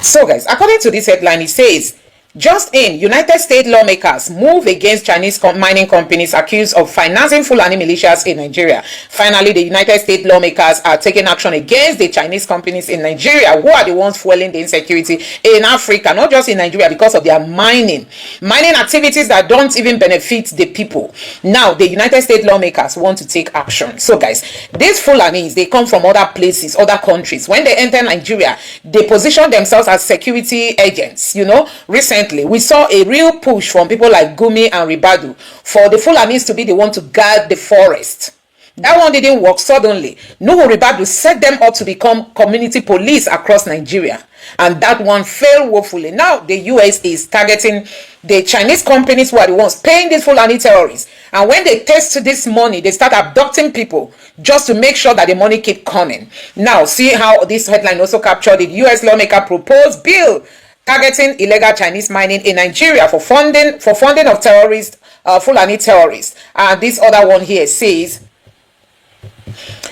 So guys, according to this headline, it says, just in, United States lawmakers move against Chinese mining companies accused of financing Fulani militias in Nigeria. Finally, the United States lawmakers are taking action against the Chinese companies in Nigeria, who are the ones fueling the insecurity in Africa, not just in Nigeria, because of their mining activities that don't even benefit the people. Now, the United States lawmakers want to take action. So guys, these Fulanis, they come from other places, other countries. When they enter Nigeria, they position themselves as security agents. You know, recently we saw a real push from people like Gumi and Ribadu for the Fulanis to be the one to guard the forest. That one didn't work. Suddenly, Nuhu Ribadu set them up to become community police across Nigeria, and that one failed woefully. Now the US is targeting the Chinese companies who are the ones paying these Fulani terrorists, and when they taste this money, they start abducting people just to make sure that the money keep coming. Now see how this headline also captured it. US lawmaker proposed bill targeting illegal Chinese mining in Nigeria for funding of terrorists, Fulani terrorists. And this other one here says,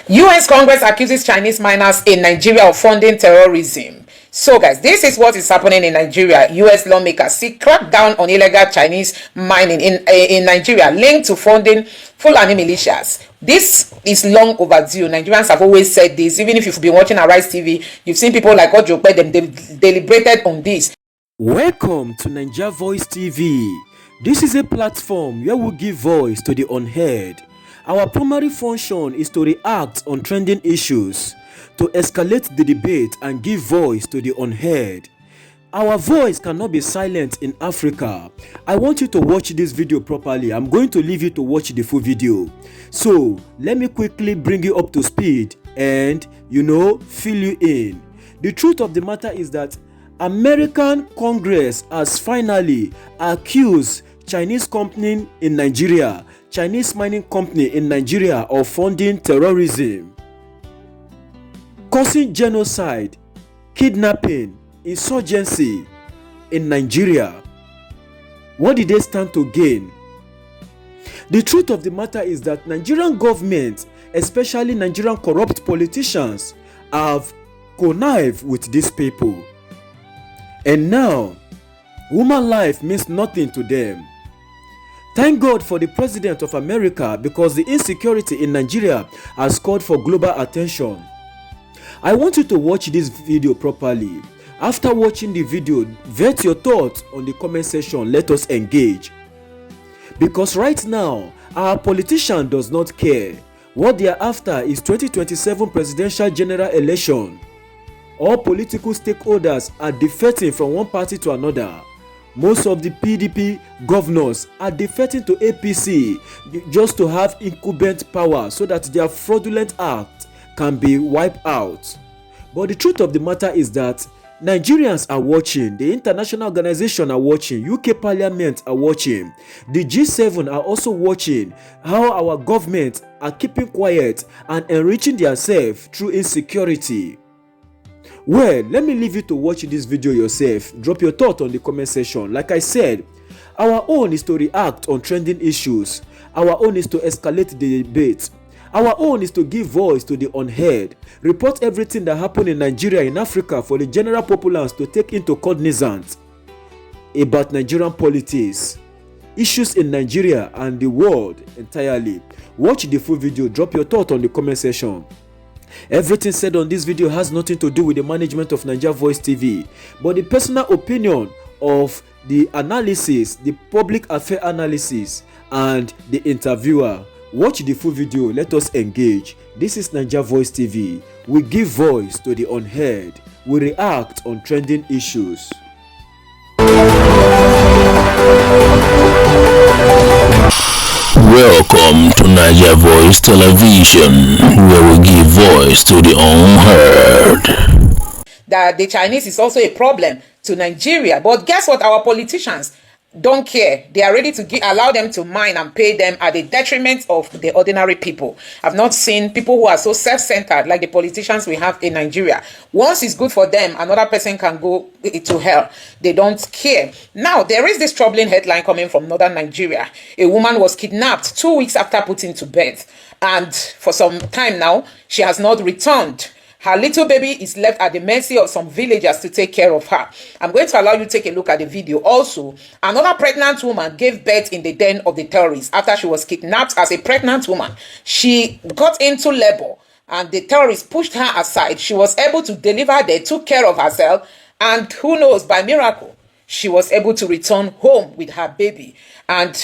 US Congress accuses Chinese miners in Nigeria of funding terrorism. So guys, this is what is happening in Nigeria. US lawmakers seek crackdown on illegal Chinese mining in Nigeria linked to funding Fulani militias. This is long overdue. Nigerians have always said this. Even if you've been watching Arise TV, you've seen people like Ojo them deliberated on this. Welcome to Niger Voice TV. This is a platform where we give voice to the unheard. Our primary function is to react on trending issues, to escalate the debate and give voice to the unheard. Our voice cannot be silent in Africa. I want you to watch this video properly. I'm going to leave you to watch the full video. So let me quickly bring you up to speed and, fill you in. The truth of the matter is that American Congress has finally accused Chinese company in Nigeria, Chinese mining company in Nigeria of funding terrorism, causing genocide, kidnapping, insurgency in Nigeria. What did they stand to gain? The truth of the matter is that Nigerian government, especially Nigerian corrupt politicians, have connived with these people. And now, human life means nothing to them. Thank God for the President of America, because the insecurity in Nigeria has called for global attention. I want you to watch this video properly. After watching the video, vet your thoughts on the comment section. Let us engage. Because right now, our politician does not care. What they are after is 2027 presidential general election. All political stakeholders are defecting from one party to another. Most of the PDP governors are defecting to APC just to have incumbent power so that their fraudulent act can be wiped out. But the truth of the matter is that Nigerians are watching, the international organization are watching, UK Parliament are watching, the G7 are also watching how our government are keeping quiet and enriching themselves through insecurity. Well, let me leave you to watch this video yourself. Drop your thought on the comment section. Like I said, our own is to react on trending issues. Our own is to escalate the debate. Our own is to give voice to the unheard. Report everything that happened in Nigeria, in Africa, for the general populace to take into cognizance about Nigerian politics, issues in Nigeria and the world entirely. Watch the full video. Drop your thought on the comment section. Everything said on this video has nothing to do with the management of Niger Voice TV, but the personal opinion of the analysis, the public affair analysis, and the interviewer. Watch the full video. Let us engage. This is Niger Voice TV. We give voice to the unheard. We react on trending issues. Welcome to Niger Voice Television, where we give voice to the unheard. That the Chinese is also a problem to Nigeria. But guess what? Our politicians don't care. They are ready to allow them to mine and pay them at the detriment of the ordinary people. I've not seen people who are so self-centered like the politicians we have in Nigeria. Once it's good for them, another person can go to hell. They don't care. Now, there is this troubling headline coming from northern Nigeria. A woman was kidnapped 2 weeks after putting to bed. And for some time now, she has not returned. Her little baby is left at the mercy of some villagers to take care of her. I'm going to allow you to take a look at the video. Also, another pregnant woman gave birth in the den of the terrorists after she was kidnapped as a pregnant woman. She got into labor and the terrorists pushed her aside. She was able to deliver there, took care of herself, and who knows, by miracle, she was able to return home with her baby. And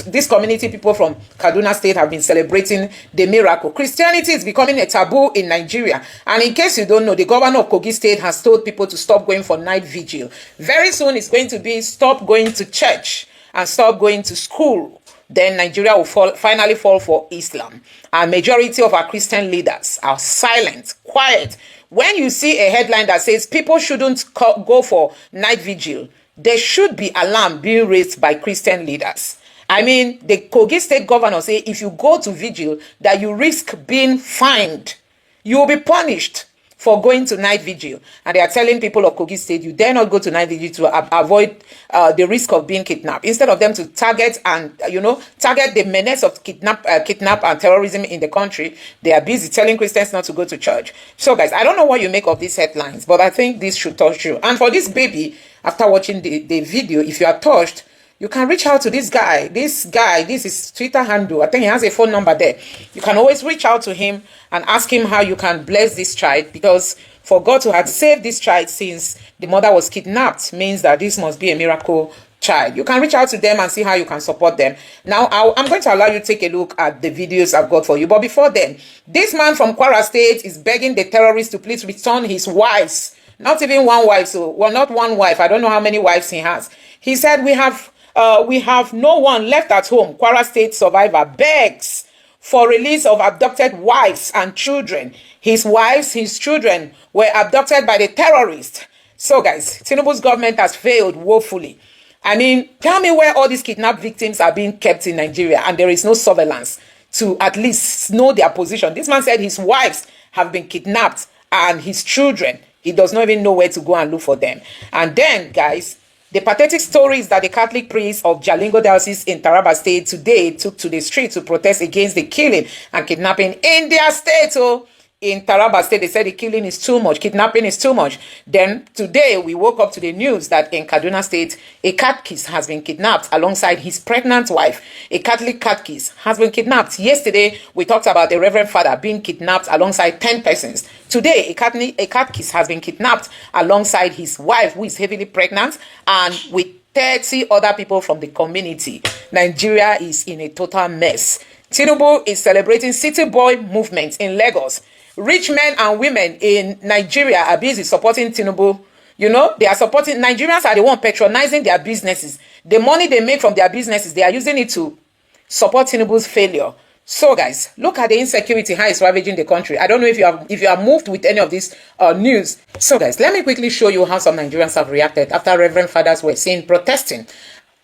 this community, people from Kaduna State, have been celebrating the miracle. Christianity is becoming a taboo in Nigeria. And in case you don't know, the governor of Kogi State has told people to stop going for night vigil. Very soon it's going to be stop going to church and stop going to school. Then Nigeria will finally fall for Islam. And majority of our Christian leaders are silent, quiet. When you see a headline that says people shouldn't go for night vigil, there should be alarm being raised by Christian leaders. I mean, the Kogi State governor say if you go to vigil, that you risk being fined. You will be punished for going to night vigil. And they are telling people of Kogi State, you dare not go to night vigil to avoid the risk of being kidnapped. Instead of them to target and, target the menace of kidnap and terrorism in the country, they are busy telling Christians not to go to church. So guys, I don't know what you make of these headlines, but I think this should touch you. And for this baby, after watching the video, if you are touched, you can reach out to this guy. This is his Twitter handle. I think he has a phone number there. You can always reach out to him and ask him how you can bless this child, because for God to have saved this child since the mother was kidnapped means that this must be a miracle child. You can reach out to them and see how you can support them. Now, I'm going to allow you to take a look at the videos I've got for you. But before then, this man from Kwara State is begging the terrorists to please return his wives. Not even one wife, not one wife. I don't know how many wives he has. He said, we have no one left at home. Kwara State survivor begs for release of abducted wives and children. His wives, his children were abducted by the terrorists. So guys, Tinubu's government has failed woefully. I mean, tell me where all these kidnapped victims are being kept in Nigeria and there is no surveillance to at least know their position. This man said his wives have been kidnapped and his children, he does not even know where to go and look for them. And then, guys, the pathetic story is that the Catholic priest of Jalingo Diocese in Taraba State today took to the street to protest against the killing and kidnapping in their state. So, in Taraba State, they said the killing is too much, kidnapping is too much. Then today, we woke up to the news that in Kaduna State, a catechist has been kidnapped alongside his pregnant wife. A Catholic catechist has been kidnapped. Yesterday, we talked about a Reverend Father being kidnapped alongside 10 persons. Today, a catechist has been kidnapped alongside his wife, who is heavily pregnant, and with 30 other people from the community. Nigeria is in a total mess. Tinubu is celebrating City Boy movement in Lagos. Rich men and women in Nigeria are busy supporting Tinubu. They are supporting, Nigerians are the one patronizing their businesses. The money they make from their businesses, they are using it to support Tinubu's failure. So guys, look at the insecurity, how it's ravaging the country. I don't know if you are moved with any of this news. So guys, let me quickly show you how some Nigerians have reacted after Reverend Fathers were seen protesting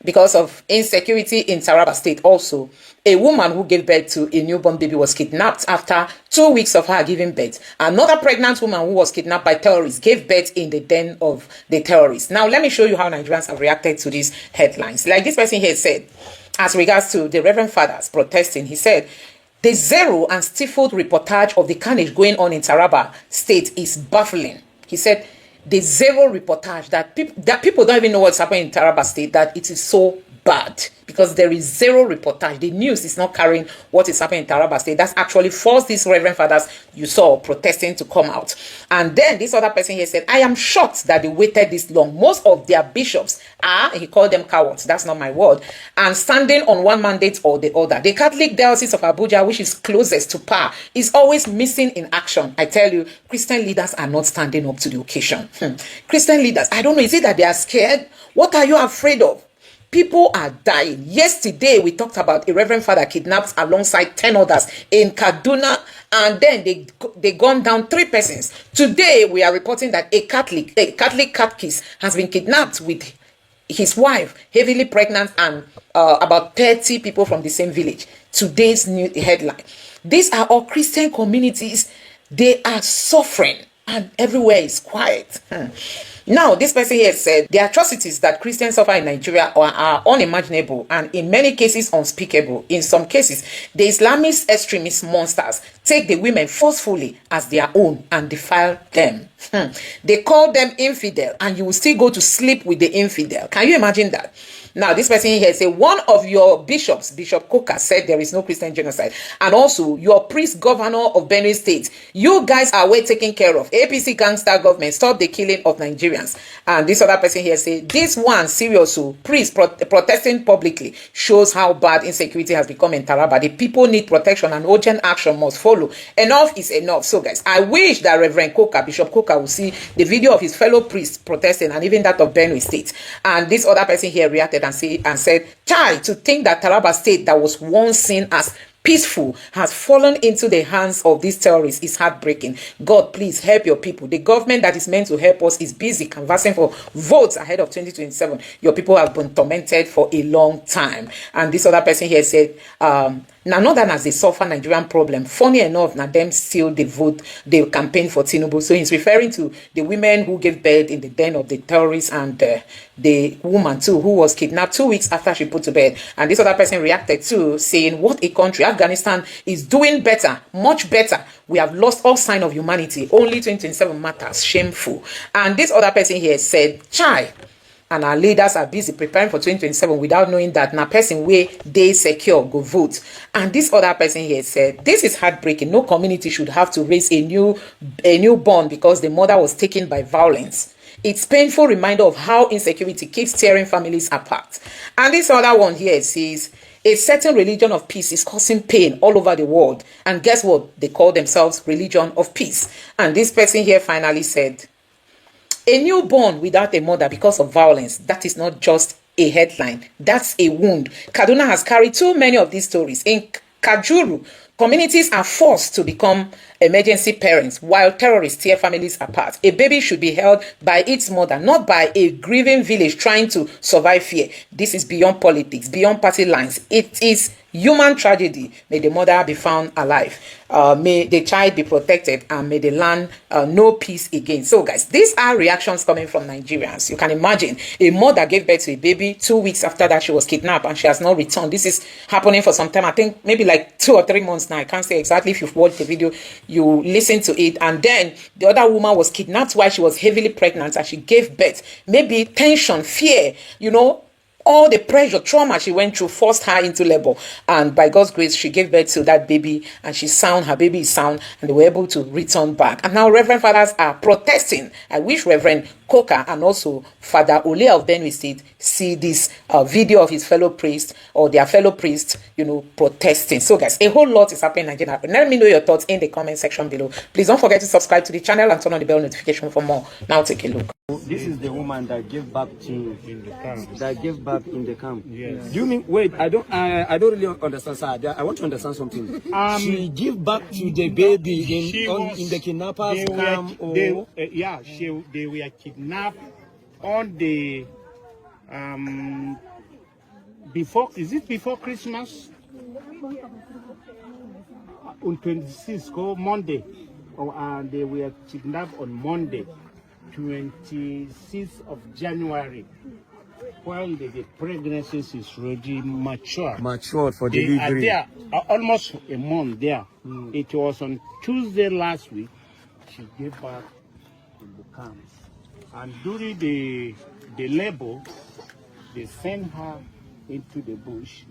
because of insecurity in Taraba State. Also, a woman who gave birth to a newborn baby was kidnapped after 2 weeks of her giving birth. Another pregnant woman who was kidnapped by terrorists gave birth in the den of the terrorists. Now, let me show you how Nigerians have reacted to these headlines. Like this person here said, as regards to the Reverend Fathers protesting, he said, the zero and stifled reportage of the carnage going on in Taraba State is baffling. He said, the zero reportage that people don't even know what's happening in Taraba State, that it is so bad because there is zero reportage. The news is not carrying what is happening in Taraba State. That's actually forced these Reverend Fathers you saw protesting to come out. And then this other person here said, I am shocked that they waited this long. Most of their bishops are, he called them cowards, that's not my word, and standing on one mandate or the other. The Catholic Diocese of Abuja, which is closest to power, is always missing in action. I tell you, Christian leaders are not standing up to the occasion. Christian leaders, I don't know, is it that they are scared? What are you afraid of? People are dying. Yesterday, we talked about a Reverend Father kidnapped alongside 10 others in Kaduna, and then they gunned down 3 persons. Today, we are reporting that a Catholic catechist has been kidnapped with his wife, heavily pregnant, and about 30 people from the same village. Today's new headline. These are all Christian communities. They are suffering, and everywhere is quiet. Now, this person here said the atrocities that Christians suffer in Nigeria are unimaginable and in many cases unspeakable. In some cases, the Islamist extremist monsters take the women forcefully as their own and defile them. They call them infidel, and you will still go to sleep with the infidel. Can you imagine that? Now, this person here said one of your bishops, Bishop Coker, said there is no Christian genocide. And also, your priest governor of Benue State, you guys are well taken care of. APC gangster government, stop the killing of Nigerians. And this other person here said, this one, serious, priest protesting publicly shows how bad insecurity has become in Taraba. The people need protection and urgent action must follow. Enough is enough. So, guys, I wish that Reverend Coker, Bishop Coker, will see the video of his fellow priests protesting and even that of Benue State. And this other person here reacted and said, "Child, to think that Taraba State that was once seen as peaceful has fallen into the hands of these terrorists is heartbreaking. God, please help your people. The government that is meant to help us is busy canvassing for votes ahead of 2027. Your people have been tormented for a long time." And this other person here said, now, not that as they suffer Nigerian problem, funny enough, now them still they vote, they campaign for Tinubu. So he's referring to the women who gave birth in the den of the terrorists and the woman too, who was kidnapped 2 weeks after she put to bed. And this other person reacted too, saying, what a country. Afghanistan is doing better, much better. We have lost all sign of humanity. Only 2027 matters. Shameful. And this other person here said, "Chai, and our leaders are busy preparing for 2027 without knowing that na person way they secure go vote." And this other person here said, "This is heartbreaking. No community should have to raise a newborn because the mother was taken by violence. It's painful reminder of how insecurity keeps tearing families apart." And this other one here says, "A certain religion of peace is causing pain all over the world. And guess what? They call themselves religion of peace." And this person here finally said, "A newborn without a mother because of violence, that is not just a headline. That's a wound. Kaduna has carried too many of these stories. In Kajuru, communities are forced to become emergency parents while terrorists tear families apart. A baby should be held by its mother, not by a grieving village trying to survive fear. This is beyond politics, beyond party lines. It is human tragedy. May the mother be found alive. May the child be protected, and may the land know peace again." So, guys, these are reactions coming from Nigerians. You can imagine a mother gave birth to a baby 2 weeks after that she was kidnapped, and she has not returned. This is happening for some time. I think maybe like 2 or 3 months now. I can't say exactly. If you've watched the video, you listen to it. And then the other woman was kidnapped while she was heavily pregnant, and she gave birth. Maybe tension, fear, all the pressure, trauma she went through forced her into labor. And by God's grace, she gave birth to that baby, and she's sound. Her baby is sound, and they were able to return back. And now Reverend fathers are protesting. I wish Reverend Coker and also Father Ole of Benue State see this video of his fellow priest or their fellow priests, protesting. So, guys, a whole lot is happening in Nigeria. Let me know your thoughts in the comment section below. Please don't forget to subscribe to the channel and turn on the bell notification for more. Now take a look. This is the woman that gave back in the camp. Yes. Do you mean? Wait, I don't really understand, sir. I want to understand something. She gave back to the baby in the kidnappers camp. They were kidnapped on the before Christmas? On 26th, Monday. And they were kidnapped on Monday, 26th of January, while the pregnancies is already matured for they delivery. are there almost a month there. It was on Tuesday last week she gave birth in the camp, and during the labor they sent her into the bush,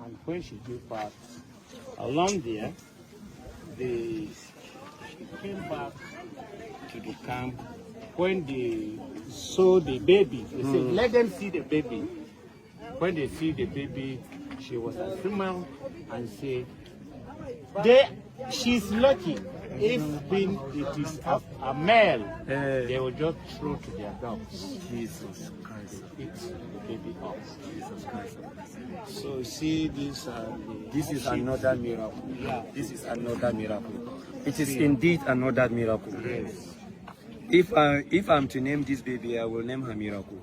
and when she gave birth along there, she came back to the camp. When they saw the baby, they said, "Let them see the baby." When they see the baby, she was a female, and said, "She's lucky. If it is a male, they will just throw to their dogs." Jesus Christ. It's the baby up. Jesus Christ. So see, this is another miracle. Yeah. This is another miracle. It is indeed another miracle. Yes. If I'm to name this baby, I will name her Miracle.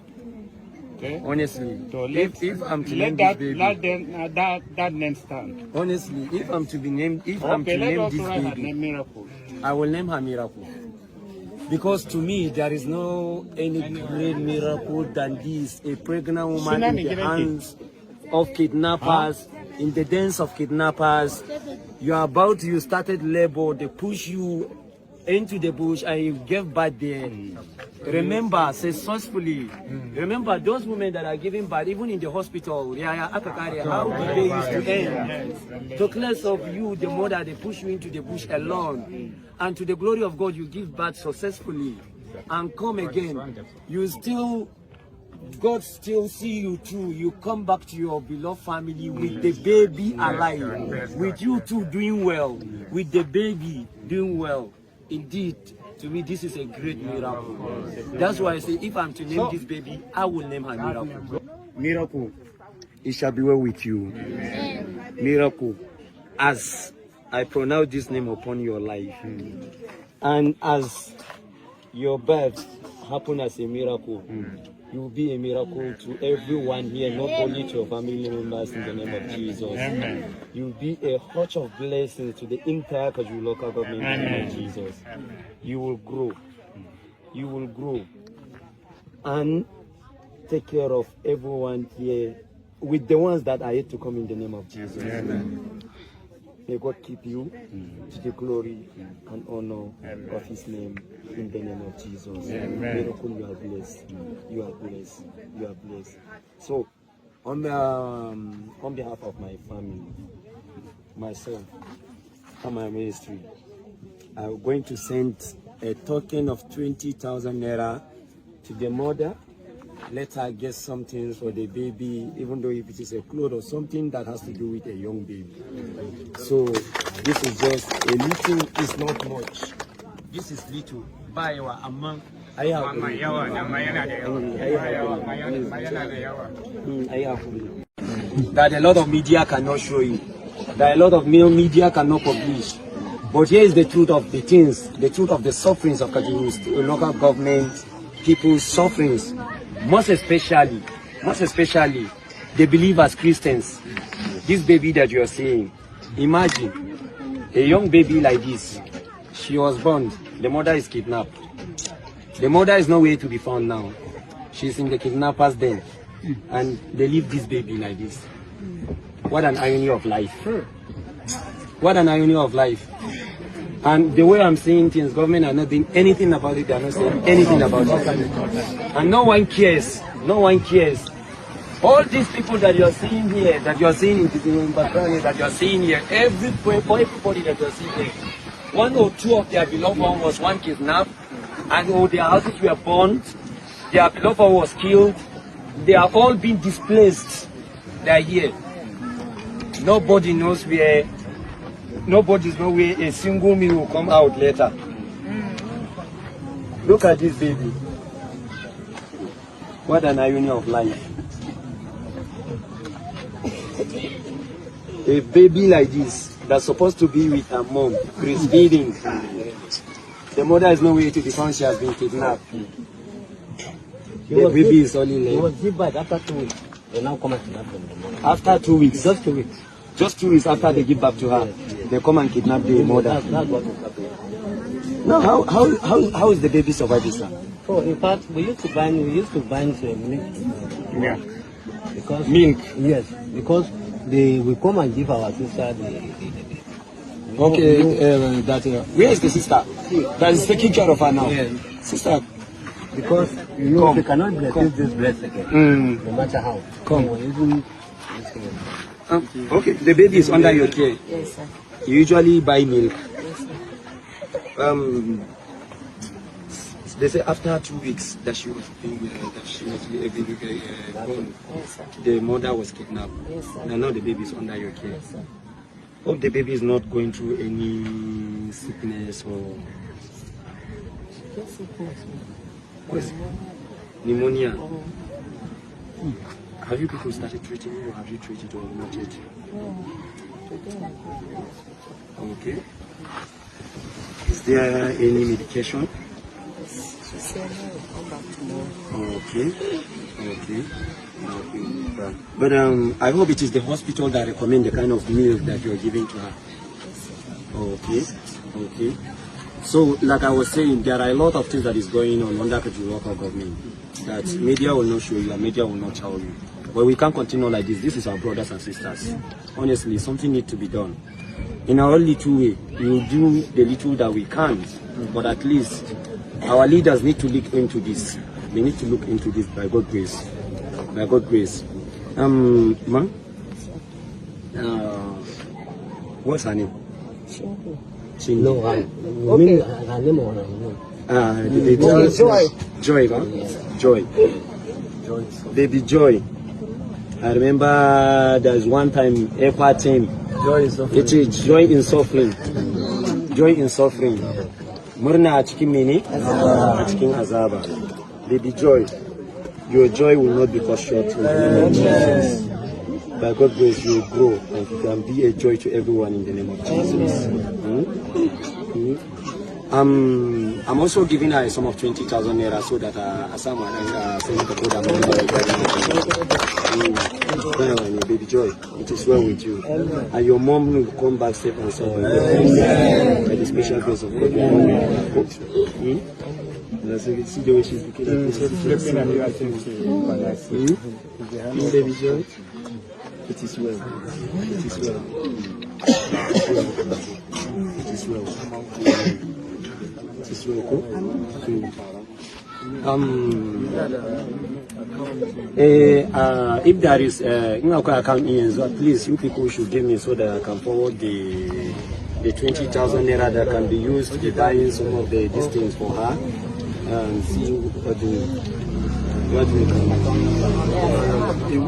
Okay. Honestly, So if I'm to name this baby, that name stand. honestly, if I'm to be named, if I'm to Okay, let name us this write her baby, name Miracle. I will name her Miracle. Because to me, there is no any great miracle than this. A pregnant woman in the hands of kidnappers, in the dens of kidnappers. You started labor, they push you into the bush and you gave birth there. Remember, successfully. Remember, those women that are giving birth, even in the hospital, how did they used to end? Talk less of you, the mother, they push you into the bush alone. And to the glory of God, you give birth successfully and come again. God still see you through. You come back to your beloved family with the baby alive, with you two doing well, with the baby doing well. Indeed, to me, this is a great miracle. That's why I say, if I'm to name this baby, I will name her Miracle. Miracle, it shall be well with you. Miracle, as I pronounce this name upon your life, and as your birth happened as a miracle, you will be a miracle to everyone here, not only to your family members, in the name of Jesus. Amen. You will be a hutch of blessings to the entire Kaju local government, in the name of Jesus. You will grow. You will grow. And take care of everyone here, with the ones that are yet to come, in the name of Jesus. Amen. May God keep you to the glory and honor of His name, in the name of Jesus. Amen. Miracle, you are blessed. You are blessed. You are blessed. So, on behalf of my family, myself, and my ministry, I'm going to send a token of 20,000 naira to the mother. Let her get something for the baby, even though if it is a cloth or something that has to do with a young baby. So this is just a little, it's not much. This is little. There are a lot of media cannot show you. There are a lot of media cannot publish. But here is the truth of the things, the truth of the sufferings of Kaduna local government, people's sufferings. Most especially, they believe as Christians. This baby that you are seeing, imagine a young baby like this. She was born, the mother is kidnapped. The mother is nowhere to be found now. She's in the kidnappers' den, and they leave this baby like this. What an irony of life. What an irony of life. And the way I'm seeing things, government are not doing anything about it. They are not saying anything about it. And no one cares. No one cares. All these people that you're seeing here, that you're seeing in background here, that you're seeing here, everybody that you're seeing here, one or two of their beloved one was one kidnapped, and all their houses were burned, their beloved one was killed, they are all being displaced. They are here. Nobody knows where. Nobody's know where a single meal will come out later. Look at this baby. What an irony of life. A baby like this, that's supposed to be with her mom, breastfeeding. The mother is nowhere to be found, she has been kidnapped. The baby is only left. He was given birth after 2 weeks. They now come and kidnap them. After 2 weeks? Just 2 weeks. Just 2 weeks after they give back to her, they come and kidnap the mother. That's what is happening. Now, how is the baby surviving, sir? Oh, in fact, we used to bind milk. Yeah. Because milk. Yes, because we come and give our sister the Okay, where is the sister? That is taking care of her now. Yes. Sister. Because you know they cannot breastfeed this breast again, no matter how. Come. Okay, the baby is under your care. Yes, sir. You usually buy milk. Yes, sir. They say after 2 weeks that she was born. Yes, sir. The mother was kidnapped. Yes, sir. And now the baby is under your care. Yes, sir. Hope the baby is not going through any sickness or Just sickness. pneumonia. Have you people started treating it, or have you treated or not yet? No. Today Okay. Is there any medication? she said no, come back tomorrow. Okay. But I hope it is the hospital that recommend the kind of milk that you are giving to her. Yes, sir. Okay. So, like I was saying, there are a lot of things that is going on under the local government that media will not show you and media will not tell you. But we can't continue like this. This is our brothers and sisters. Honestly, something needs to be done. In our little way, we will do the little that we can, but at least our leaders need to look into this. They need to look into this by God's grace. By God's grace. Man? What's her name? Chingu. No, okay. Her name or her name? Joy. Joy, huh? Joy. Baby Joy. I remember there's one time Equa team. Joy is suffering. It is joy in suffering. Joy in suffering. Murna a cikin mene? A cikin azaba. Baby Joy, your joy will not be cut short in the name of Jesus. By God's grace, you will grow and you can be a joy to everyone in the name of Jesus. I'm also giving her a sum of 20,000 naira so that someone send the code. Baby Joy, it is well with you. And your mom will come back safe and sound by the special grace of God. See the way she's looking at Baby Joy, it is well. It is well. It is well. It is well. If there is account in, please, you people should give me so that I can forward the 20,000 naira that can be used to buying some of these things for her and see what we can do.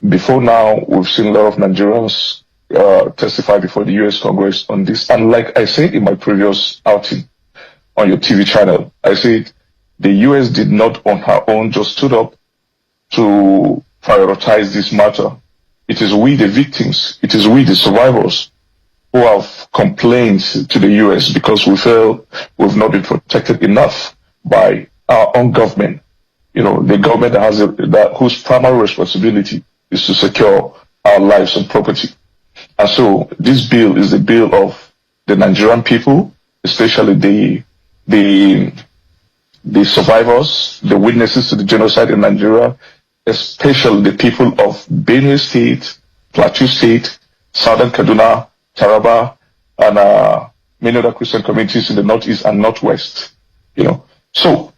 Before now, we've seen a lot of Nigerians testify before the U.S. Congress on this. And like I said in my previous outing on your TV channel, I said the U.S. did not on her own just stood up to prioritize this matter. It is we, the victims, it is we, the survivors, who have complained to the U.S. because we feel we've not been protected enough by our own government. You know, the government that has whose primary responsibility is to secure our lives and property. And so this bill is the bill of the Nigerian people, especially the survivors, the witnesses to the genocide in Nigeria, especially the people of Benue State, Plateau State, Southern Kaduna, Taraba, and many other Christian communities in the Northeast and Northwest. You know, so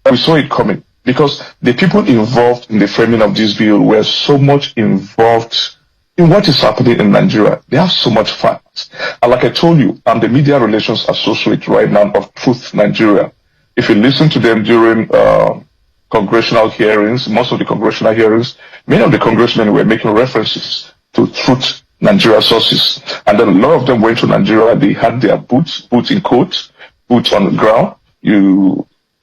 we saw it coming. Because the people involved in the framing of this bill were so much involved in what is happening in Nigeria. They have so much facts. And like I told you, I'm the media relations associate right now of Truth Nigeria. If you listen to them during congressional hearings, most of the congressional hearings, many of the congressmen were making references to Truth Nigeria sources. And then a lot of them went to Nigeria. They had their boots in coats, boots on the ground.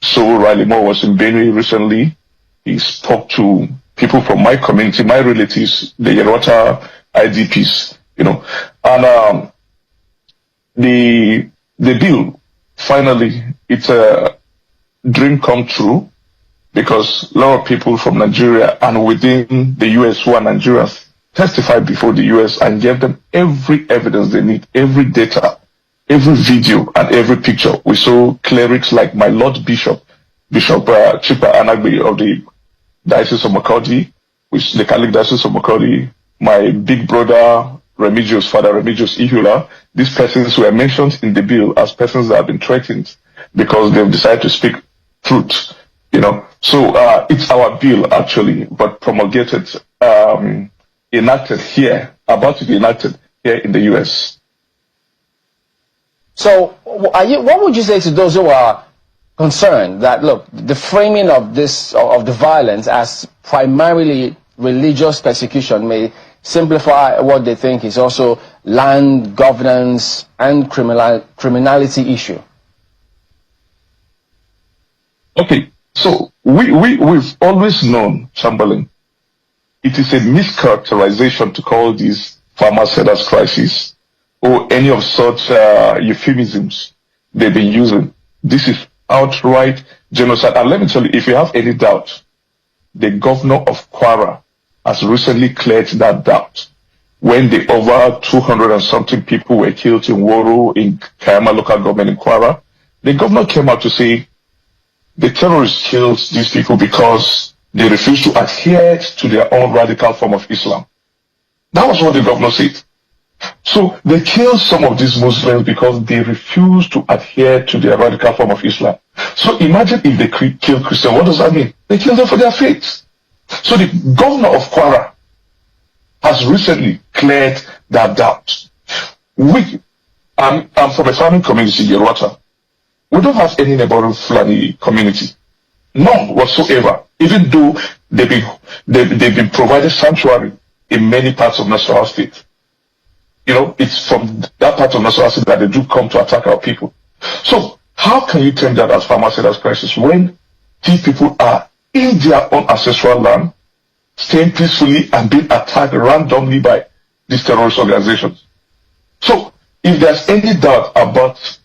So Riley Moore was in Benue recently. He spoke to people from my community, my relatives, the Yerota IDPs, you know. And the bill, finally, it's a dream come true because a lot of people from Nigeria and within the U.S. who are Nigerians testified before the U.S. and gave them every evidence they need, every data, every video and every picture. We saw clerics like my Lord Bishop Chipa Anagbe of the Diocese of Makurdi, the Catholic Diocese of Makurdi, my big brother Father Remigius Ihula. These persons were mentioned in the bill as persons that have been threatened because they've decided to speak truth, you know. So it's our bill actually, but promulgated, enacted here, about to be enacted here in the U.S. So what would you say to those who are concerned that, look, the framing of the violence as primarily religious persecution may simplify what they think is also land governance and criminality issue. Okay, so we've always known, Chamberlain, it is a mischaracterization to call this farmer sellers crisis or any of such euphemisms they've been using. This is outright genocide. And let me tell you, if you have any doubt, the governor of Kwara has recently cleared that doubt. When the over 200 and something people were killed in Woro, in Kayama local government in Kwara, the governor came out to say the terrorists killed these people because they refused to adhere to their own radical form of Islam. That was what the governor said. So they killed some of these Muslims because they refused to adhere to their radical form of Islam. So imagine if they kill Christians. What does that mean? They killed them for their faith. So the governor of Kwara has recently cleared that doubt. I'm from a farming community, Yerwata. We don't have any neighboring Fulani community. None whatsoever. Even though they've been provided sanctuary in many parts of Nasarawa State. You know, it's from that part of Nasarawa State that they do come to attack our people. So how can you term that as farmer sellers crisis when these people are in their own ancestral land, staying peacefully and being attacked randomly by these terrorist organizations? So if there's any doubt about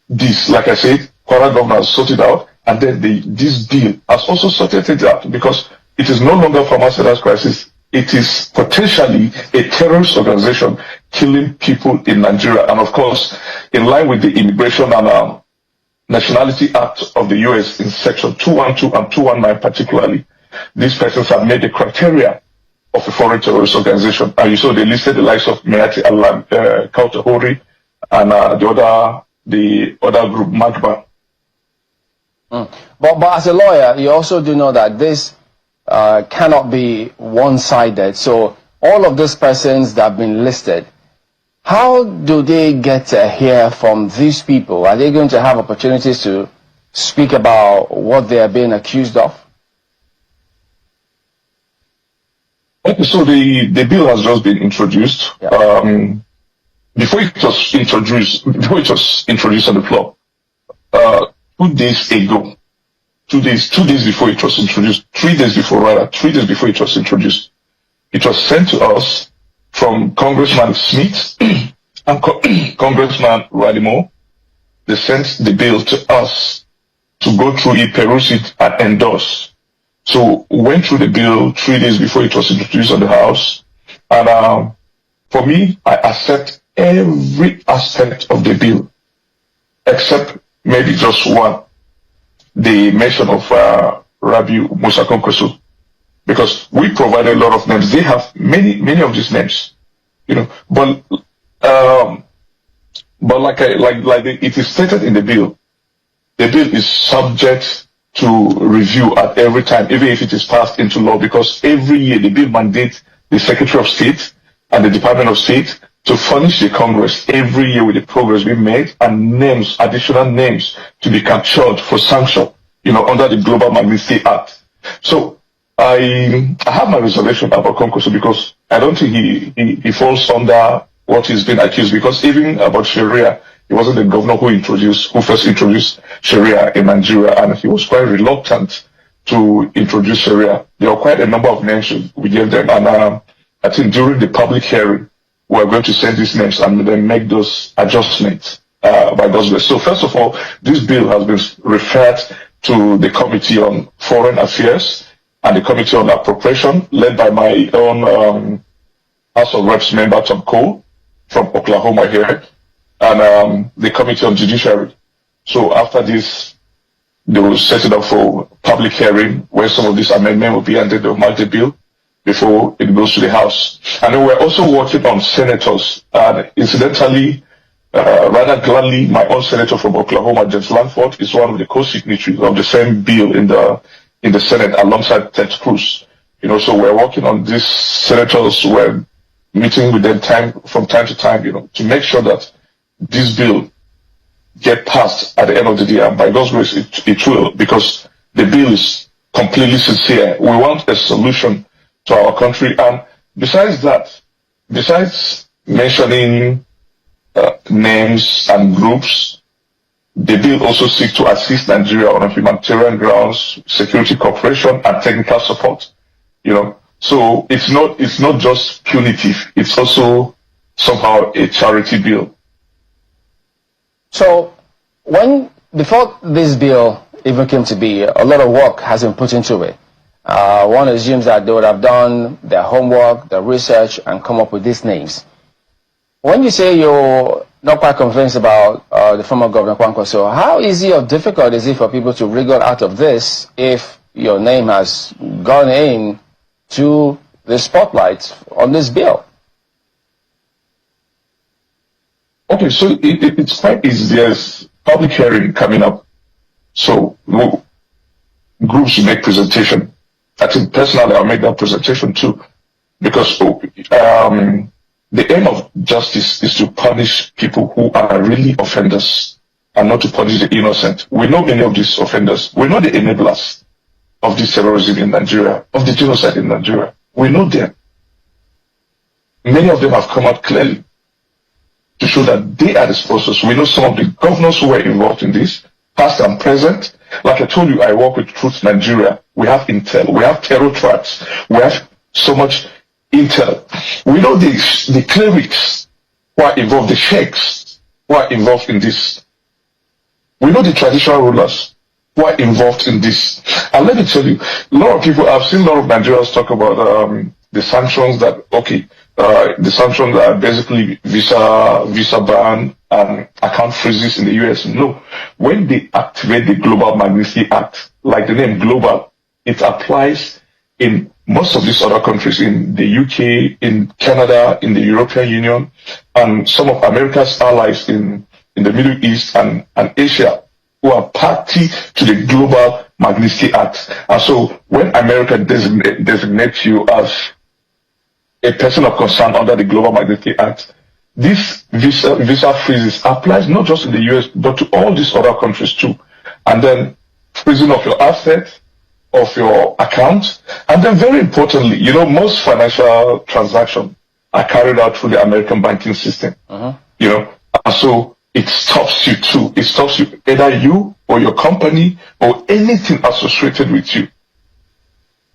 this, like I said, Kwara governor has sorted out, and then this bill has also sorted it out, because it is no longer farmer sellers crisis. It is potentially a terrorist organization killing people in Nigeria. And of course, in line with the Immigration and Nationality Act of the US in section 212 and 219 particularly, these persons have made the criteria of a foreign terrorist organization. And you saw they listed the likes of Meati Allah, Kautahori, and the other group, Magba. But as a lawyer, you also do know that this cannot be one-sided. So all of these persons that have been listed, how do they get to hear from these people? Are they going to have opportunities to speak about what they are being accused of? Okay, so the bill has just been introduced. Yeah. Before it was introduced on the floor, 2 days ago, 2 days before it was introduced, 3 days before it was introduced, it was sent to us from Congressman Smith and Congressman Radimo. They sent the bill to us to go through it, peruse it, and endorse. So we went through the bill 3 days before it was introduced on the House. And for me, I accept every aspect of the bill, except maybe just one. The mention of Rabiu Musa Konkoso, because we provided a lot of names. They have many of these names, you know. But like it is stated in the bill is subject to review at every time, even if it is passed into law, because every year the bill mandates the Secretary of State and the Department of State to furnish the Congress every year with the progress being made and names, additional names to be captured for sanction, you know, under the Global Magnitsky Act. So I have my reservation about Konkoso, because I don't think he falls under what he's been accused, because even about Sharia, he wasn't the governor who first introduced Sharia in Nigeria, and he was quite reluctant to introduce Sharia. There were quite a number of names we gave them, and I think during the public hearing, we're going to send these names and then make those adjustments by God's grace. So first of all, this bill has been referred to the Committee on Foreign Affairs and the Committee on Appropriation, led by my own House of Reps member Tom Cole from Oklahoma here, and the Committee on Judiciary. So after this, they will set it up for public hearing, where some of these amendments will be, and then they'll mark the bill before it goes to the House. And then we're also working on senators. And incidentally, rather gladly, my own senator from Oklahoma, James Lanford, is one of the co-signatories of the same bill in the Senate alongside Ted Cruz. You know, so we're working on these senators. We're meeting with them from time to time, you know, to make sure that this bill get passed at the end of the day. And by God's grace, it will, because the bill is completely sincere. We want a solution to our country. And besides that, besides mentioning names and groups, the bill also seeks to assist Nigeria on humanitarian grounds, security cooperation, and technical support. So it's not just punitive; it's also somehow a charity bill. So, before this bill even came to be, a lot of work has been put into it. One assumes that they would have done their homework, their research, and come up with these names. When you say you're not quite convinced about the former Governor Kwankwaso, how easy or difficult is it for people to wriggle out of this if your name has gone in to the spotlight on this bill? Okay, so it's quite easy. There's public hearing coming up. So groups will make presentation. I think personally I'll make that presentation too. Because the aim of justice is to punish people who are really offenders and not to punish the innocent. We know many of these offenders. We know the enablers of this terrorism in Nigeria, of the genocide in Nigeria. We know them. Many of them have come out clearly to show that they are the sponsors. We know some of the governors who were involved in this, past and present. Like I told you, I work with Truth Nigeria. We have intel. We have terror tracks. We have so much intel. We know the clerics who are involved, the sheikhs who are involved in this. We know the traditional rulers who are involved in this. And let me tell you, a lot of people, I've seen a lot of Nigerians talk about the sanctions that, the sanctions are basically visa ban and account freezes in the US. No. When they activate the Global Magnitsky Act, like the name global, it applies in most of these other countries, in the UK, in Canada, in the European Union, and some of America's allies in the Middle East and Asia, who are party to the Global Magnitsky Act. And so when America designates you as a person of concern under the Global Magnitsky Act, this visa freezes applies not just in the US, but to all these other countries too. And then freezing of your assets, of your account, and then very importantly, most financial transactions are carried out through the American banking system. And so it stops you too. It stops you, either you or your company or anything associated with you,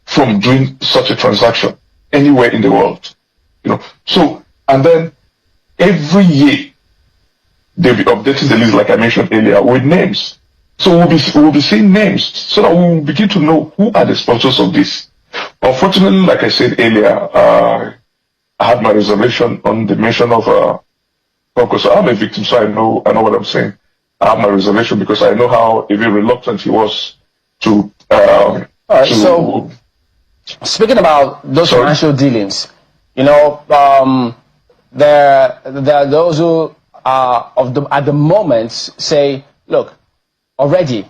from doing such a transaction anywhere in the world. So, and then every year they'll be updating the list, like I mentioned earlier, with names. So we'll be seeing names so that we will begin to know who are the sponsors of this. Unfortunately, like I said earlier, I had my reservation on the mention of so I'm a victim, so I know what I'm saying. I have my reservation because I know how even reluctant he was to. All right. So speaking about those financial dealings, there are those who are at the moment say, look, already,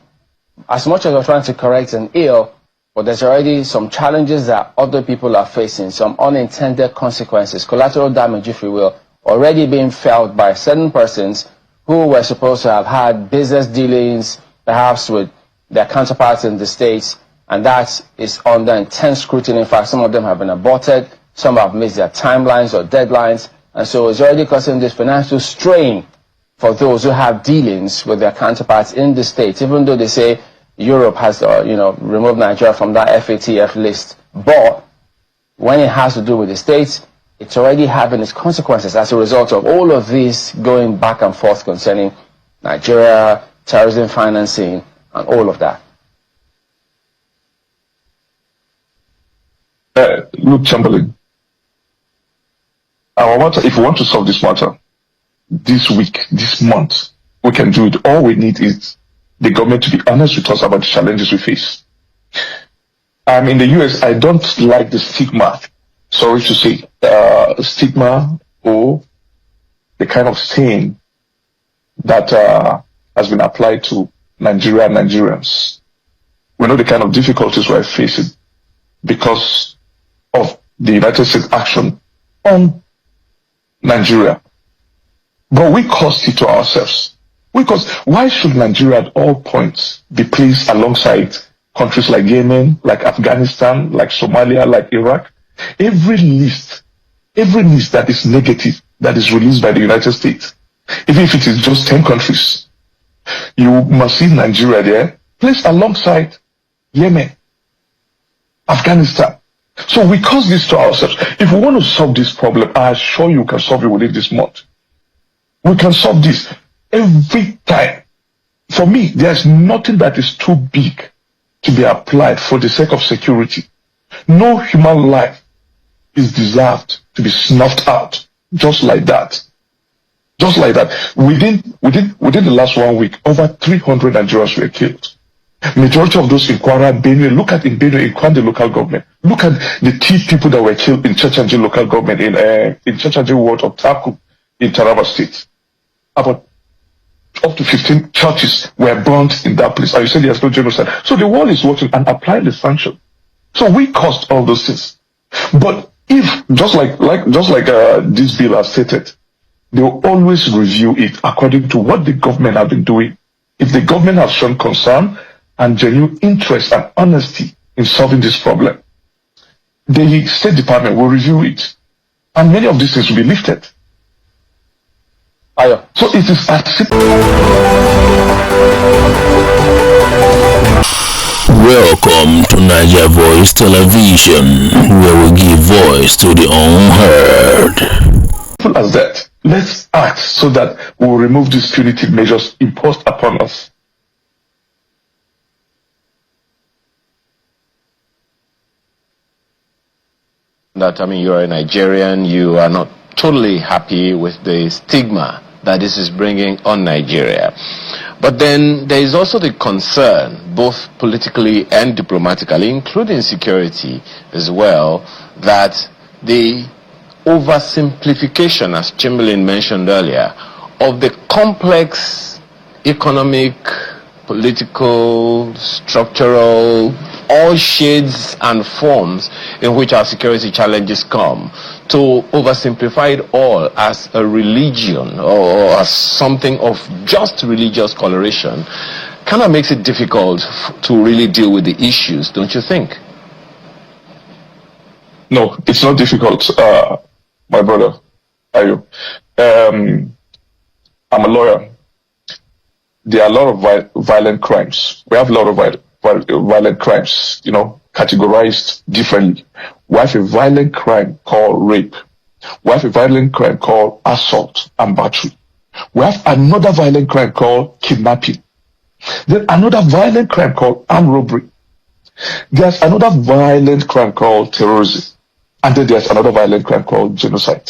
as much as we're trying to correct an ill, but there's already some challenges that other people are facing, some unintended consequences, collateral damage, if you will, already being felt by certain persons who were supposed to have had business dealings, perhaps with their counterparts in the States, and that is under intense scrutiny. In fact, some of them have been aborted, some have missed their timelines or deadlines, and so it's already causing this financial strain for those who have dealings with their counterparts in the States, even though they say Europe has, removed Nigeria from that FATF list. But when it has to do with the States, it's already having its consequences as a result of all of this going back and forth concerning Nigeria, terrorism financing, and all of that. Look, Chamberlain, if we want to solve this matter, this week, this month, we can do it. All we need is the government to be honest with us about the challenges we face. In the US, I don't like the stigma, sorry to say, stigma or the kind of stain that has been applied to Nigeria and Nigerians. We know the kind of difficulties we're facing because of the United States action on Nigeria. But we caused it to ourselves. Why should Nigeria at all points be placed alongside countries like Yemen, like Afghanistan, like Somalia, like Iraq? Every list that is negative, that is released by the United States, even if it is just 10 countries, you must see Nigeria there, placed alongside Yemen, Afghanistan. So we cause this to ourselves. If we want to solve this problem, I assure you we can solve it within this month. We can solve this every time. For me, there's nothing that is too big to be applied for the sake of security. No human life is deserved to be snuffed out just like that. Just like that. Within the last 1 week, over 300 Nigerians were killed. Majority of those in Kwara, Benue. Look at in Benue, in Kwande local government. Look at the key people that were killed in Chachanji local government, in Chachanji ward of Taku in Taraba State. About up to 15 churches were burnt in that place. And you said there's no genocide. So the world is watching and applying the sanction. So we caused all those things. But if, just like this bill has stated, they will always review it according to what the government have been doing. If the government has shown concern and genuine interest and honesty in solving this problem, the State Department will review it. And many of these things will be lifted. So it is as simple. Welcome to Niger Voice Television, where we give voice to the unheard. Simple as that. Let's act so that we will remove these punitive measures imposed upon us. That, I mean, you're a Nigerian, you are not totally happy with the stigma that this is bringing on Nigeria. But then there is also the concern, both politically and diplomatically, including security as well, that the oversimplification, as Chamberlain mentioned earlier, of the complex economic, political, structural, all shades and forms in which our security challenges come, to oversimplify it all as a religion or as something of just religious coloration kind of makes it difficult to really deal with the issues, don't you think? No, it's not difficult, my brother. I'm a lawyer. There are a lot of violent crimes. We have a lot of violent crimes, categorized differently. We have a violent crime called rape. We have a violent crime called assault and battery. We have another violent crime called kidnapping. Then another violent crime called armed robbery. There's another violent crime called terrorism. And then there's another violent crime called genocide.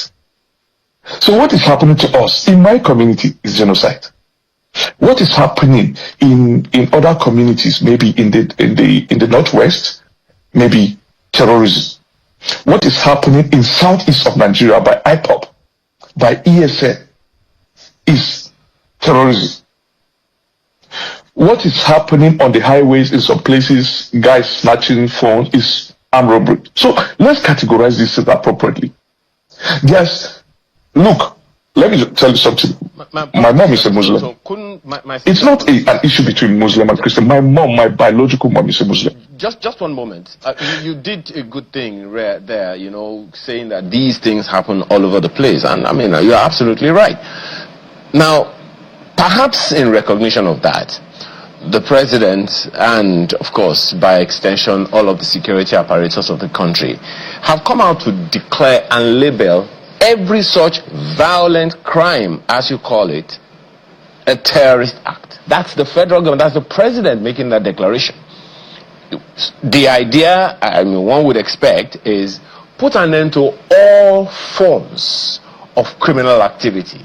So what is happening to us in my community is genocide. What is happening in other communities, maybe in the northwest, maybe terrorism. What is happening in southeast of Nigeria by IPOP, by ESN, is terrorism. What is happening on the highways in some places, guys snatching phones, is armed robbery. So let's categorize this appropriately. Yes, look, let me tell you something. My mom is a Muslim. It's not an issue between Muslim and Christian. My mom, my biological mom, is a Muslim. Just one moment. You did a good thing there, saying that these things happen all over the place. And I mean, you're absolutely right. Now, perhaps in recognition of that, the president and, of course, by extension, all of the security apparatus of the country have come out to declare and label every such violent crime, as you call it, a terrorist act. That's the federal government, that's the president making that declaration. The idea, one would expect, is put an end to all forms of criminal activity.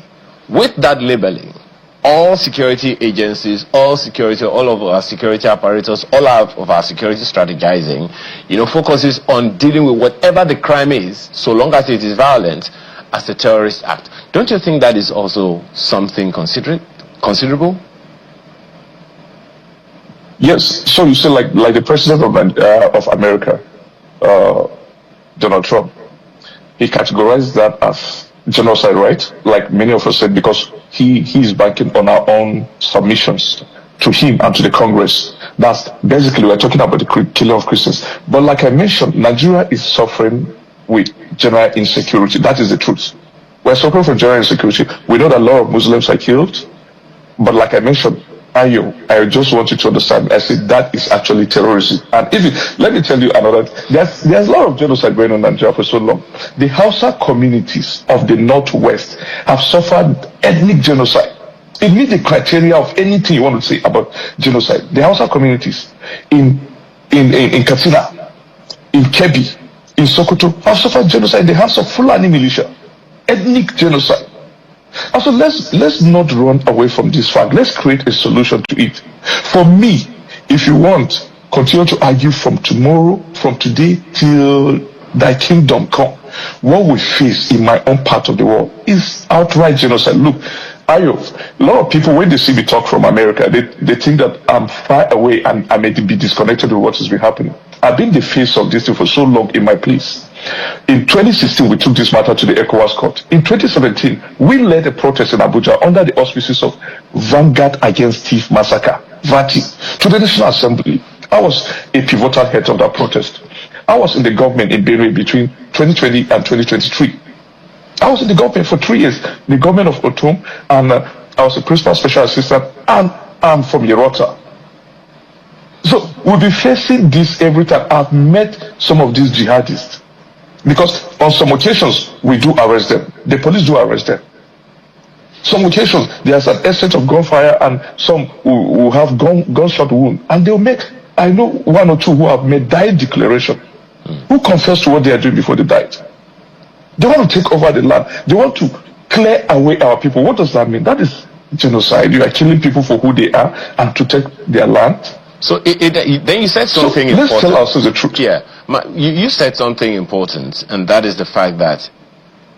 With that labeling, all security agencies, all of our security apparatus, all of our security strategizing, focuses on dealing with whatever the crime is, so long as it is violent, as a terrorist act. Don't you think that is also something considerable? Yes. So you say like the president of America, Donald Trump, he categorized that as genocide, right? Like many of us said, because he is banking on our own submissions to him and to the Congress. That's basically, we're talking about the killing of Christians. But like I mentioned, Nigeria is suffering with general insecurity. That is the truth. We're suffering from general insecurity. We know that a lot of Muslims are killed, but like I mentioned, I just want you to understand. I said that is actually terrorism. And let me tell you another. There's a lot of genocide going on in Nigeria for so long. The Hausa communities of the Northwest have suffered ethnic genocide. It meets the criteria of anything you want to say about genocide. The Hausa communities in Katsina, in Kebbi, in Sokoto have suffered genocide in the hands of Fulani militia. Ethnic genocide. Also, let's not run away from this fact. Let's create a solution to it. For me, if you want, continue to argue from tomorrow, from today till thy kingdom come. What we face in my own part of the world is outright genocide. Look, a lot of people, when they see me talk from America, they think that I'm far away and I may be disconnected with what has been happening. I've been the face of this thing for so long in my place. In 2016, we took this matter to the ECOWAS court. In 2017, we led a protest in Abuja under the auspices of Vanguard Against Thief Massacre, VATI, to the National Assembly. I was a pivotal head of that protest. I was in the government in Benue between 2020 and 2023. I was in the government for 3 years, the government of Otum, and I was a principal special assistant, and I'm from Yerota. So we'll be facing this every time. I've met some of these jihadists, because on some occasions we do arrest them. The police do arrest them. Some occasions there's an exchange of gunfire, and some who have gunshot wound, and they'll make, I know 1 or 2 who have made dying declaration, who confess to what they are doing before they died. They want to take over the land. They want to clear away our people. What does that mean? That is genocide. You are killing people for who they are and to take their land. So then you said something important. Let's tell ourselves the truth. Yeah, you said something important, and that is the fact that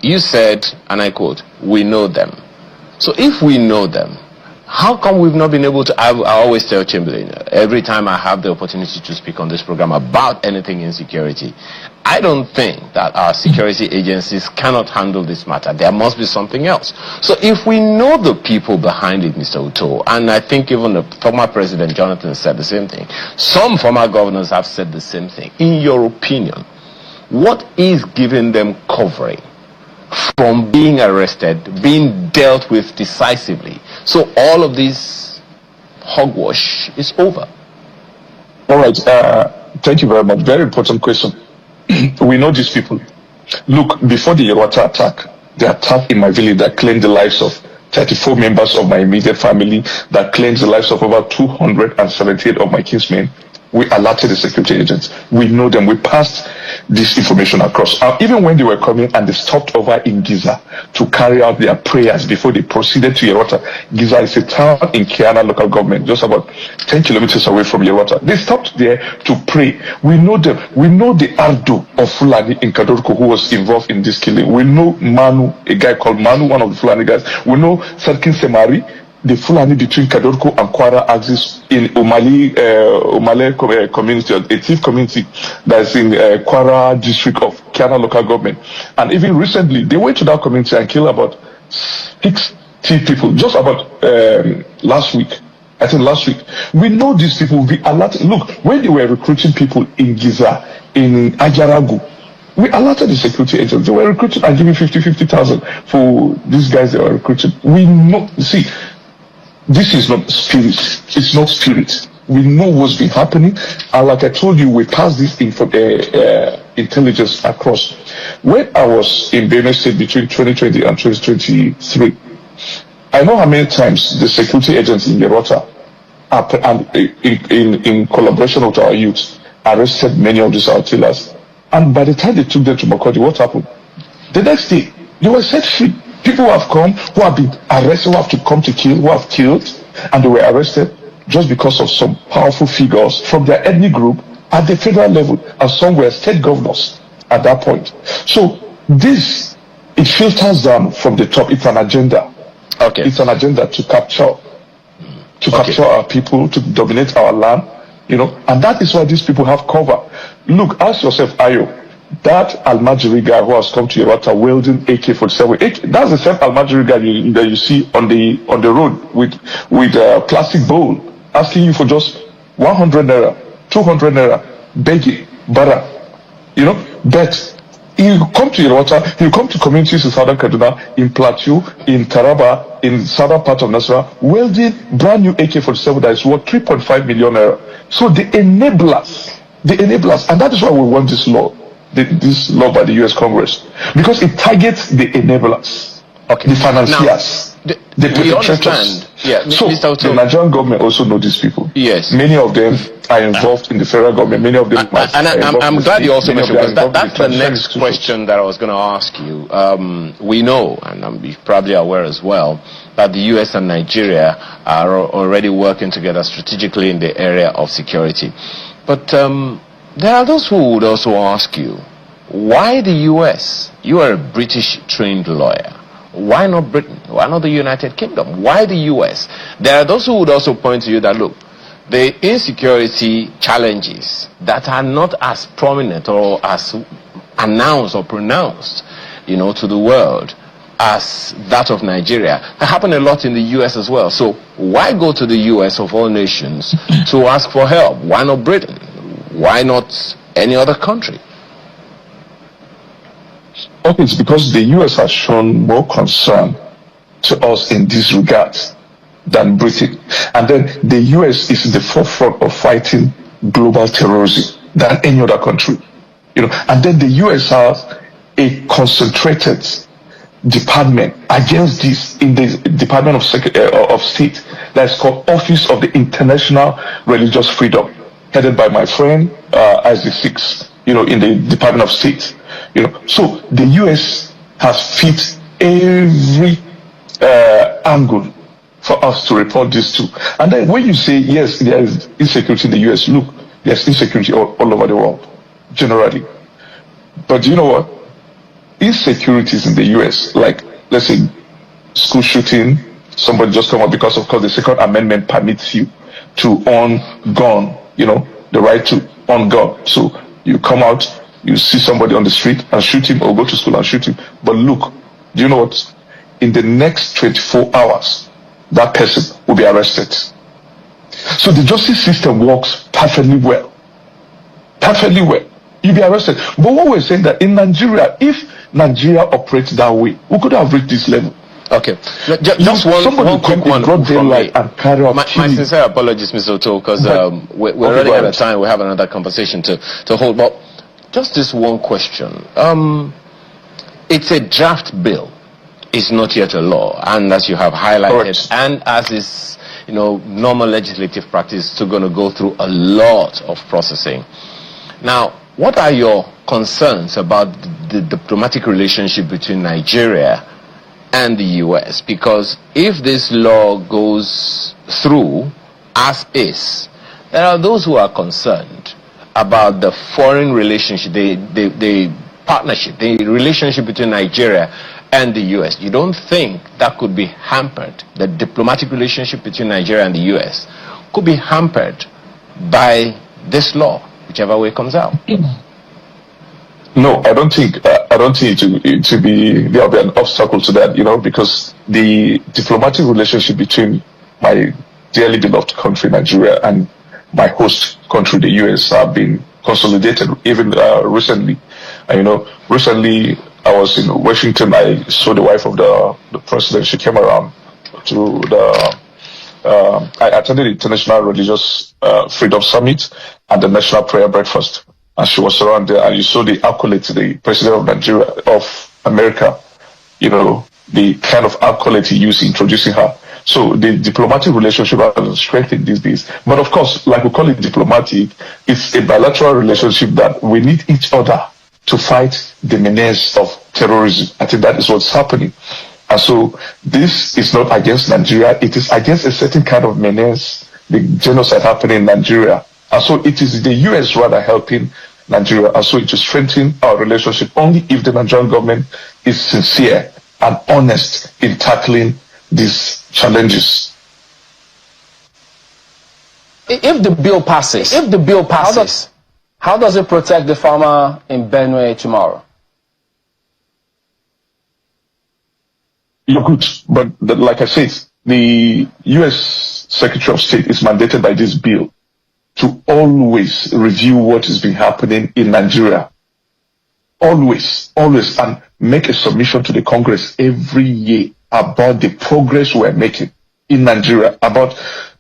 you said, and I quote, "We know them." So if we know them, how come we've not been able to? I always tell Chamberlain every time I have the opportunity to speak on this program about anything insecurity, I don't think that our security agencies cannot handle this matter. There must be something else. So if we know the people behind it, Mr. Uto, and I think even the former President Jonathan said the same thing, some former governors have said the same thing. In your opinion, what is giving them covering from being arrested, being dealt with decisively, so all of this hogwash is over? All right. Thank you very much. Very important question. We know these people. Look, before the Yerota attack, the attack in my village that claimed the lives of 34 members of my immediate family, that claims the lives of over 278 of my kinsmen, we alerted the security agents. We know them. We passed this information across. Even when they were coming and they stopped over in Giza to carry out their prayers before they proceeded to Yerota. Giza is a town in Kiana local government, just about 10 kilometers away from Yerota. They stopped there to pray. We know them. We know the Ardo of Fulani in Kadorko who was involved in this killing. We know Manu, a guy called Manu, one of the Fulani guys. We know Sarkin Semari, the Fulani between Kadorko and Kwara axis in Umale community, a thief community that's in Kwara district of Kiana local government. And even recently, they went to that community and killed about 60 people, just about last week. I think last week. We know these people. We alerted. Look, when they were recruiting people in Giza, in Ajaragu, we alerted the security agents. They were recruiting and giving 50,000 for these guys they were recruiting. We know, see, this is not spirit. It's not spirit. We know what's been happening, and like I told you, we passed this intelligence across. When I was in Benue State between 2020 and 2023, I know how many times the security agents in Yerota, in collaboration with our youth, arrested many of these outillers. And by the time they took them to Makodi, what happened? The next day, they were set free. People who have come, who have been arrested, who have to come to kill, who have killed, and they were arrested just because of some powerful figures from their ethnic group at the federal level, and some were state governors at that point. So this, it filters down from the top. It's an agenda. Okay. It's an agenda to capture our people, to dominate our land, you know, and that is why these people have cover. Look, ask yourself, Ayo, that Almajiri guy who has come to Yerota wielding AK-47, that's the same Almajiri guy that you see on the road with a plastic bowl, asking you for just 100 naira, 200 naira, begging, bara, you know, bet. He'll come to Yelwata, he'll come to communities in Southern Kaduna, in Plateau, in Taraba, in southern part of Nasarawa, welding brand new AK-47 that is worth 3.5 million naira. So they enable us, and that is why we want this law, this law by the US Congress, because it targets the enablers, the financiers. Now, we understand. Yeah, so Mr. the Nigerian government also know these people. Yes. Many of them are involved in the federal government. Many of them I'm glad you also mentioned, because that's the next question that I was going to ask you. We know, and I'm probably aware as well, that the US and Nigeria are already working together strategically in the area of security. But there are those who would also ask you, why the US? You are a British trained lawyer. Why not Britain? Why not the United Kingdom? Why the US? There are those who would also point to you that, look, the insecurity challenges that are not as prominent or as announced or pronounced, to the world as that of Nigeria, happen a lot in the US as well. So why go to the US of all nations to ask for help? Why not Britain? Why not any other country? Okay, it's because the US has shown more concern to us in this regard than Britain. And then the US is in the forefront of fighting global terrorism than any other country. And then the US has a concentrated department against this in the Department of State that is called Office of the International Religious Freedom, headed by my friend Isaac Six, in the Department of State. So the US has fit every angle for us to report this to. And then when you say, yes, there is insecurity in the US, look, there's insecurity all over the world, generally. But you know what? Insecurities in the US, like, let's say, school shooting, somebody just come up because, of course, the Second Amendment permits you to own gun, the right to own gun. So you come out, you see somebody on the street and shoot him, or go to school and shoot him. But look, do you know what? In the next 24 hours, that person will be arrested. So the justice system works perfectly well. Perfectly well. You'll be arrested. But what we're saying that in Nigeria, if Nigeria operates that way, we could have reached this level. Okay. Just one quick one from me. And carry out my sincere apologies, Mr. Oto, because we're running out of time. We have another conversation to hold. But just this one question. It's a draft bill. It's not yet a law. And as you have highlighted, Correct. and as is normal legislative practice, it's still going to go through a lot of processing. Now, what are your concerns about the diplomatic relationship between Nigeria and the US? Because if this law goes through as is, there are those who are concerned about the foreign relationship, the partnership, the relationship between Nigeria and the US. You don't think that could be hampered? The diplomatic relationship between Nigeria and the US could be hampered by this law, whichever way it comes out? No, I don't think there'll be an obstacle to that, because the diplomatic relationship between my dearly beloved country, Nigeria, and my host country, the US, have been consolidated even recently. And, recently I was in Washington. I saw the wife of the president. She came around to I attended the International Religious Freedom Summit and the National Prayer Breakfast. And she was around there, and you saw the accolades to the president of Nigeria, of America, the kind of accolades he used introducing her. So the diplomatic relationship has strengthened these days. But of course, like we call it diplomatic, it's a bilateral relationship that we need each other to fight the menace of terrorism. I think that is what's happening. And so this is not against Nigeria, it is against a certain kind of menace, the genocide happening in Nigeria. And so it is the US rather helping Nigeria. And so it will strengthen our relationship only if the Nigerian government is sincere and honest in tackling these challenges. If the bill passes, how does it protect the farmer in Benue tomorrow? You're good, but like I said, the US Secretary of State is mandated by this bill to always review what has been happening in Nigeria. always, and make a submission to the Congress every year about the progress we're making in Nigeria, about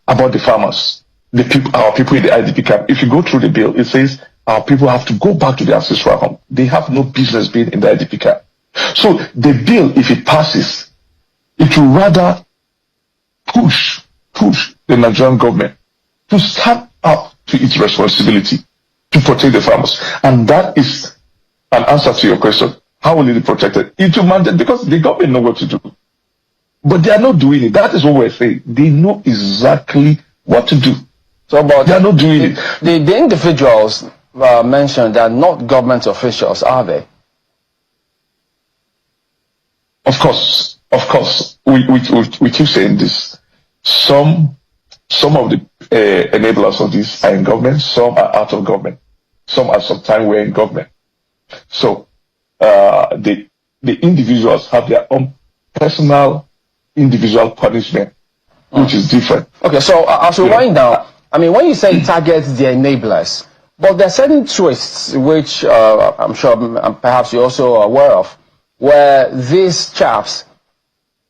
the farmers, the people, our people in the IDP camp. If you go through the bill, it says our people have to go back to their ancestral home. They have no business being in the IDP camp. So the bill, if it passes, it will rather push the Nigerian government to stand up to its responsibility to protect the farmers. And that is an answer to your question. How will it be protected? It will mandate, because the government know what to do. But they are not doing it. That is what we're saying. They know exactly what to do. So, but they are not doing it. The individuals mentioned are not government officials, are they? Of course. We keep saying this. Some of the enablers of this are in government, some are out of government, some at some time were in government. So the individuals have their own personal individual punishment, which is different. Okay, so as we wind down, I mean, when you say target the enablers, but there are certain twists which I'm sure perhaps you're also aware of, where these chaps,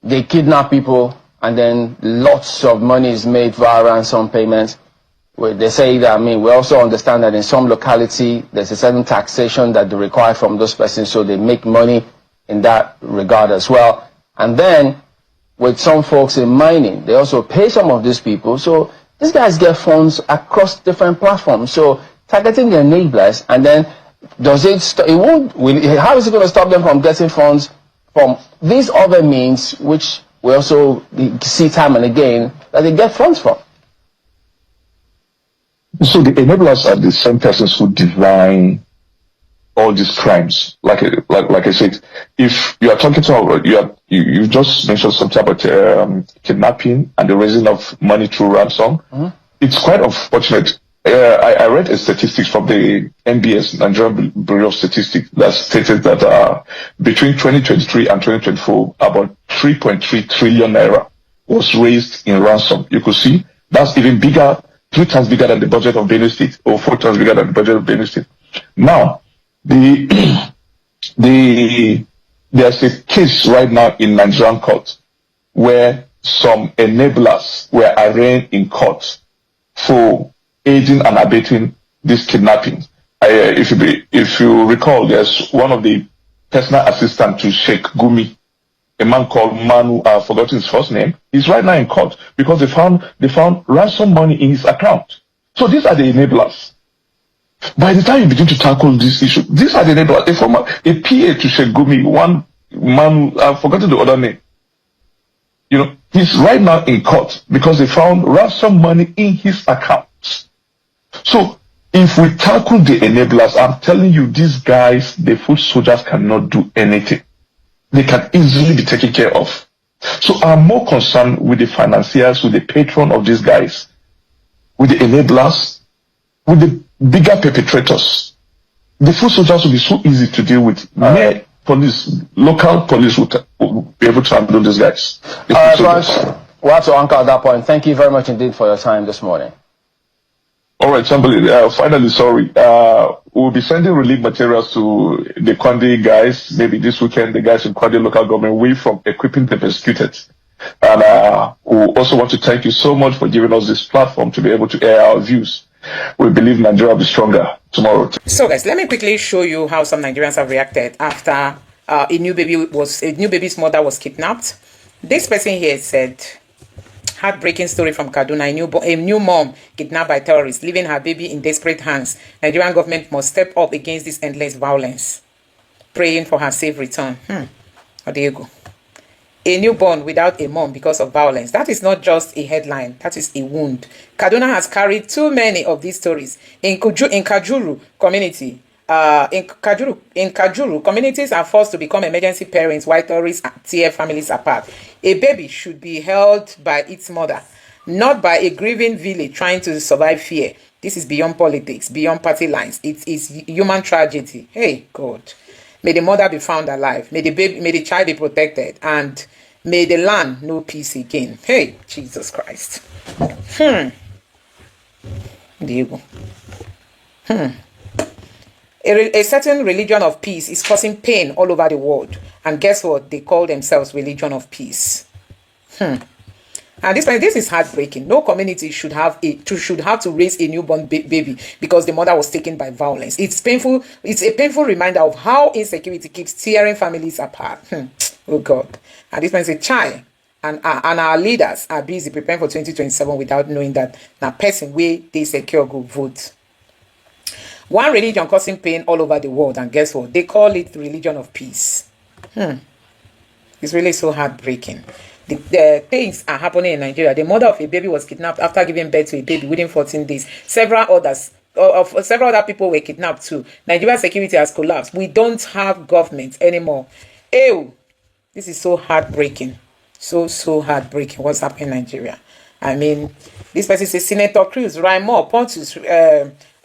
they kidnap people and then lots of money is made via ransom payments. They say that, I mean, we also understand that in some locality, there's a certain taxation that they require from those persons, so they make money in that regard as well. And then, with some folks in mining, they also pay some of these people. So these guys get funds across different platforms. So targeting the enablers, and then does it? How is it going to stop them from getting funds from these other means, which we also see time and again that they get funds from? So the enablers are the same persons who design all these crimes. Like I said, if you are talking to you just mentioned something about kidnapping and the raising of money through ransom. Mm-hmm. It's quite unfortunate. I read a statistics from the NBS, Nigerian Bureau of Statistics, that stated that between 2023 and 2024, about 3.3 trillion naira was raised in ransom. You could see that's even bigger, 3 times bigger than the budget of Benue State, or 4 times bigger than the budget of Benue State. Now, there's a case right now in Nigerian court where some enablers were arraigned in court for aiding and abetting this kidnapping. If you recall, there's one of the personal assistants to Sheikh Gumi, a man called Manu, I've forgotten his first name. He's right now in court because they found ransom money in his account. So these are the enablers. By the time you begin to tackle this issue, these are the enablers. A PA to Sheikh Gumi, one man, I've forgotten the other name. You know, he's right now in court because they found ransom money in his account. So, if we tackle the enablers, I'm telling you, these guys, the foot soldiers cannot do anything. They can easily be taken care of. So, I'm more concerned with the financiers, with the patron of these guys, with the enablers, with the bigger perpetrators. The foot soldiers will be so easy to deal with. Mere police, local police will be able to handle these guys. We'll have to anchor at that point. Thank you very much indeed for your time this morning. All right, somebody, finally, sorry. We'll be sending relief materials to the Kwande guys, maybe this weekend, the guys in Kwande local government, away from equipping the persecuted. And we also want to thank you so much for giving us this platform to be able to air our views. We believe Nigeria will be stronger tomorrow. So guys, let me quickly show you how some Nigerians have reacted after a new baby's mother was kidnapped. This person here said, heartbreaking story from Kaduna. A new mom kidnapped by terrorists, leaving her baby in desperate hands. Nigerian government must step up against this endless violence. Praying for her safe return. Oh, there you go. A newborn without a mom because of violence. That is not just a headline. That is a wound. Kaduna has carried too many of these stories. In Kajuru community, in Kajuru, communities are forced to become emergency parents while terrorists tear families apart. A baby should be held by its mother, not by a grieving village trying to survive fear. This is beyond politics, beyond party lines. It is human tragedy. Hey, God. May the mother be found alive. May the child be protected. And may the land know peace again. Hey, Jesus Christ. There you go. A certain religion of peace is causing pain all over the world. And guess what? They call themselves religion of peace. And this is heartbreaking. No community should have to raise a newborn baby because the mother was taken by violence. It's painful. It's a painful reminder of how insecurity keeps tearing families apart. Oh God! And this man is a child, and our leaders are busy preparing for 2027 without knowing that now person where they secure go vote. One religion causing pain all over the world, and guess what? They call it religion of peace. It's really so heartbreaking. The things are happening in Nigeria. The mother of a baby was kidnapped after giving birth to a baby within 14 days. Several other people were kidnapped too. Nigeria's security has collapsed. We don't have government anymore. Ew. This is so heartbreaking. So heartbreaking what's happening in Nigeria. I mean, this person says Senator Cruz, Raymond, Pontus,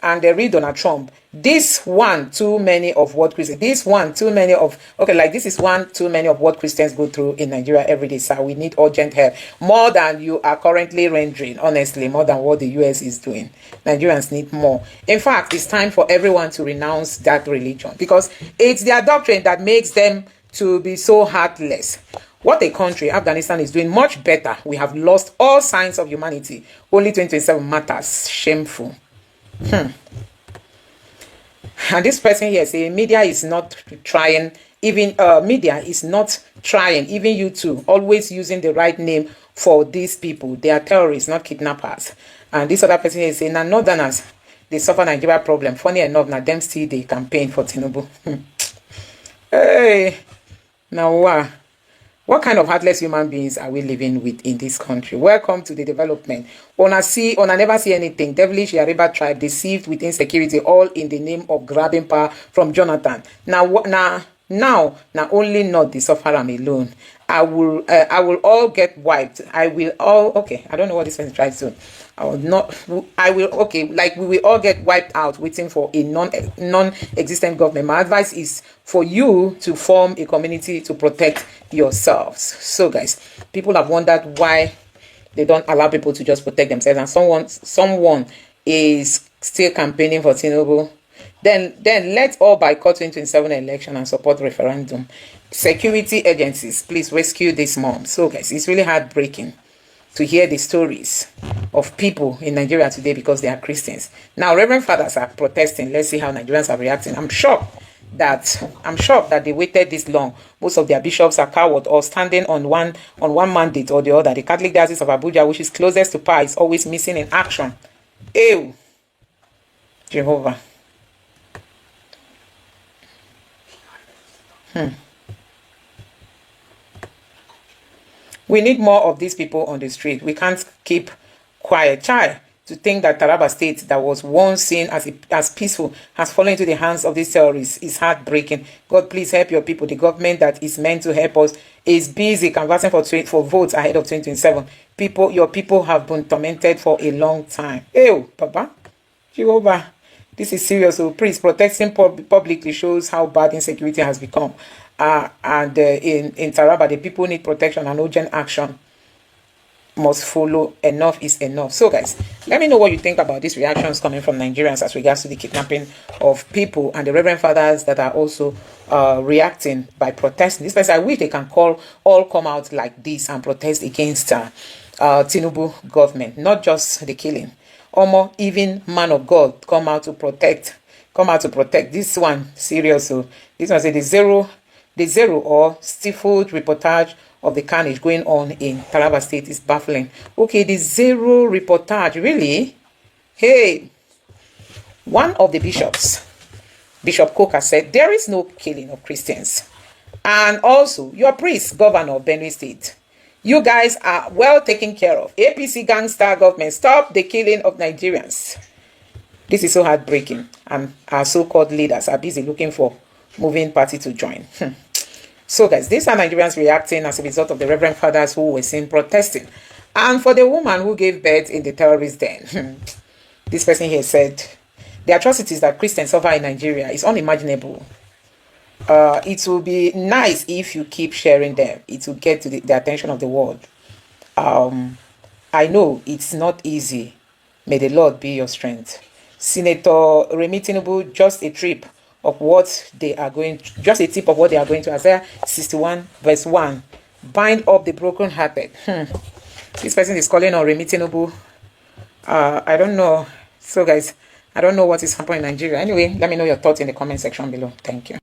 and they read Donald Trump. This one too many of what Christians. This one too many of this is one too many of what Christians go through in Nigeria every day. So we need urgent help, more than you are currently rendering. Honestly, more than what the US is doing. Nigerians need more. In fact, it's time for everyone to renounce that religion because it's their doctrine that makes them to be so heartless. What a country, Afghanistan, is doing much better. We have lost all signs of humanity. Only 2027 matters. Shameful. And this person here say media is not trying, even media is not trying, even you too, always using the right name for these people. They are terrorists, not kidnappers. And this other person here say now northerners, they suffer Nigeria problem. Funny enough, now them still they campaign for Tinubu. Hey, now what kind of heartless human beings are we living with in this country? Welcome to the development. Ona never see anything. Devilish Yoruba tribe deceived with insecurity, all in the name of grabbing power from Jonathan. Now only not the sufferer alone. I will all get wiped. I don't know what this person tries to. Like we will all get wiped out waiting for a non-existent government. My advice is for you to form a community to protect yourselves. So guys, people have wondered why they don't allow people to just protect themselves, and someone is still campaigning for Tinubu. Then let's all boycott 2027 election and support referendum. Security agencies, please rescue this mom. So guys, it's really heartbreaking to hear the stories of people in Nigeria today because they are Christians. Now, Reverend Fathers are protesting. Let's see how Nigerians are reacting. I'm shocked that they waited this long. Most of their bishops are coward or standing on one mandate or the other. The Catholic Diocese of Abuja, which is closest to power, is always missing in action. Ew. Jehovah. We need more of these people on the street. We can't keep quiet. Child, to think that Taraba State, that was once seen as peaceful, has fallen into the hands of these terrorists is heartbreaking. God, please help your people. The government that is meant to help us is busy canvassing for votes ahead of 2027. Your people have been tormented for a long time. Ew, Papa, Jehovah, this is serious. So please, protecting publicly shows how bad insecurity has become. And in Taraba, the people need protection, and urgent action must follow. Enough is enough. So guys, let me know what you think about these reactions coming from Nigerians as regards to the kidnapping of people, and the Reverend Fathers that are also reacting by protesting. This person, I wish they can come out like this and protest against Tinubu government, not just the killing. Even man of God come out to protect. This one serious. So this one say the zero or stifled reportage of the carnage going on in Taraba State is baffling. Okay, the zero reportage, really? Hey, one of the bishops, Bishop Coker, said there is no killing of Christians. And also, your priest, governor of Benue State, you guys are well taken care of. APC gangster government, stop the killing of Nigerians. This is so heartbreaking, and our so-called leaders are busy looking for moving party to join. So guys, these are Nigerians reacting as a result of the Reverend Fathers who were seen protesting. And for the woman who gave birth in the terrorist den, this person here said, the atrocities that Christians suffer in Nigeria is unimaginable. It will be nice if you keep sharing them. It will get to the attention of the world. I know it's not easy. May the Lord be your strength. Senator Remi Tinubu, just a trip of what they are going to, just a tip of what they are going to. Isaiah 61 verse 1. Bind up the brokenhearted. This person is calling on Remi Tinubu. I don't know. So guys, I don't know what is happening in Nigeria. Anyway, let me know your thoughts in the comment section below. Thank you.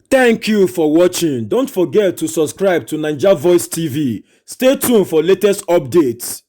Thank you for watching. Don't forget to subscribe to Naija Voice TV. Stay tuned for latest updates.